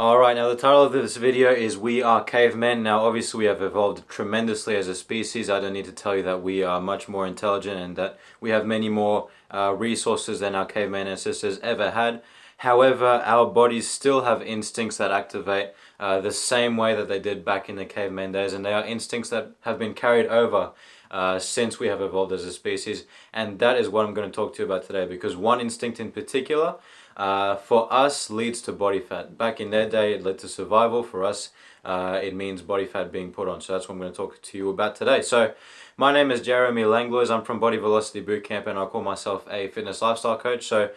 Alright, now the title of this video is We Are Cavemen. Now obviously we have evolved tremendously as a species. I don't need to tell you that we are much more intelligent and that we have many more resources than our caveman ancestors ever had. However, our bodies still have instincts that activate the same way that they did back in the caveman days, and they are instincts that have been carried over since we have evolved as a species, and that is what I'm going to talk to you about today, because one instinct in particular for us leads to body fat. Back in their day it led to survival. For us it means body fat being put on. So that's what I'm going to talk to you about today. So my name is Jeremy Langlois. I'm from Body Velocity Bootcamp and I call myself a fitness lifestyle coach. So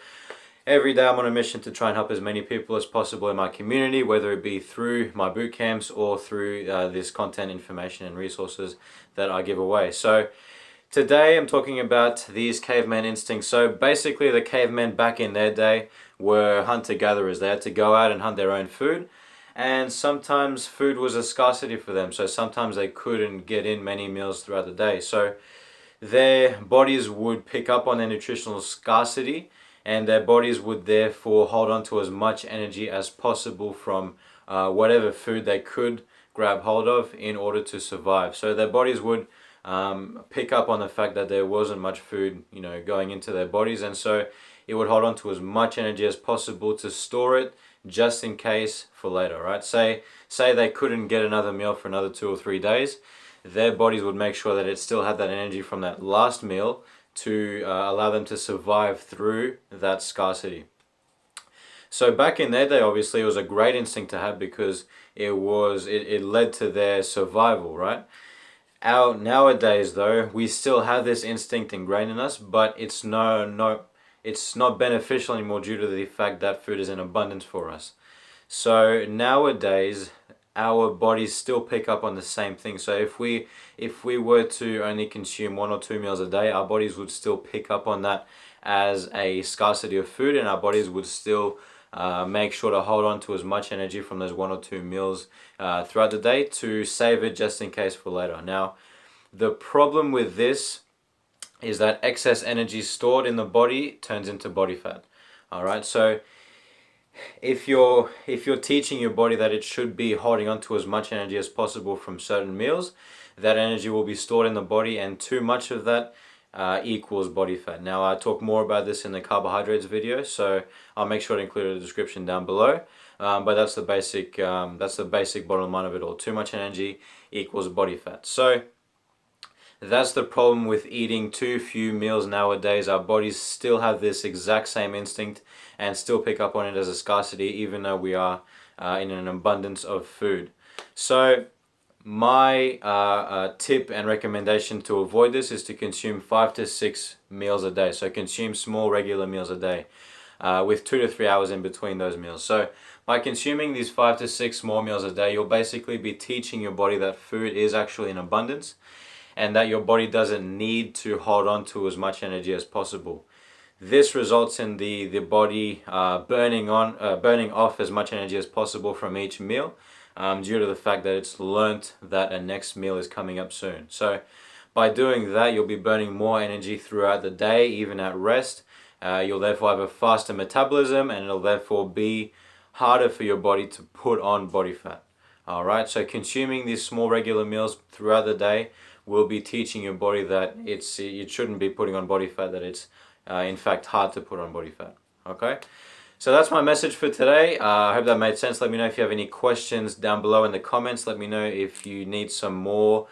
every day I'm on a mission to try and help as many people as possible in my community, whether it be through my boot camps or through this content, information and resources that I give away. So today I'm talking about these caveman instincts. So basically the cavemen back in their day were hunter-gatherers. They had to go out and hunt their own food, and sometimes food was a scarcity for them. So sometimes they couldn't get in many meals throughout the day. So their bodies would pick up on their nutritional scarcity, and their bodies would therefore hold on to as much energy as possible from whatever food they could grab hold of in order to survive. So their bodies would pick up on the fact that there wasn't much food, going into their bodies, and so it would hold on to as much energy as possible to store it just in case for later, right? Say they couldn't get another meal for another 2 or 3 days, their bodies would make sure that it still had that energy from that last meal to allow them to survive through that scarcity. So back in their day, obviously, it was a great instinct to have because it led to their survival, right? Nowadays, though, we still have this instinct ingrained in us, but it's not beneficial anymore due to the fact that food is in abundance for us. So nowadays, our bodies still pick up on the same thing. So if we were to only consume 1 or 2 meals a day, our bodies would still pick up on that as a scarcity of food, and our bodies would still make sure to hold on to as much energy from those 1 or 2 meals throughout the day to save it just in case for later. Now, the problem with this is that excess energy stored in the body turns into body fat. All right, so if you're teaching your body that it should be holding on to as much energy as possible from certain meals, that energy will be stored in the body, and too much of that equals body fat. Now, I talk more about this in the carbohydrates video, so I'll make sure to include it in the description down below. But that's the basic bottom line of it all. Too much energy equals body fat. So that's the problem with eating too few meals nowadays. Our bodies still have this exact same instinct and still pick up on it as a scarcity, even though we are in an abundance of food. So my tip and recommendation to avoid this is to consume 5 to 6 meals a day. So consume small regular meals a day with 2 to 3 hours in between those meals. So by consuming these 5 to 6 small meals a day, you'll basically be teaching your body that food is actually in abundance, and that your body doesn't need to hold on to as much energy as possible. This results in the body burning off as much energy as possible from each meal due to the fact that it's learnt that a next meal is coming up soon. So by doing that, you'll be burning more energy throughout the day, even at rest. You'll therefore have a faster metabolism, and it'll therefore be harder for your body to put on body fat. Alright, so consuming these small regular meals throughout the day will be teaching your body that it shouldn't be putting on body fat, that it's in fact hard to put on body fat. Okay, so that's my message for today. I hope that made sense. Let me know if you have any questions down below in the comments. Let me know if you need some more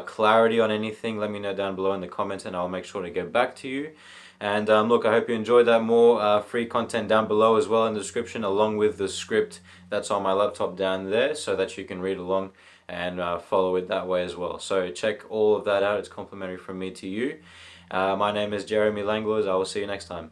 clarity on anything. Let me know down below in the comments and I'll make sure to get back to you. And look, I hope you enjoyed that. More free content down below as well in the description, along with the script that's on my laptop down there, so that you can read along and follow it that way as well. So check all of that out. It's complimentary from me to you. My name is Jeremy Langlois. I will see you next time.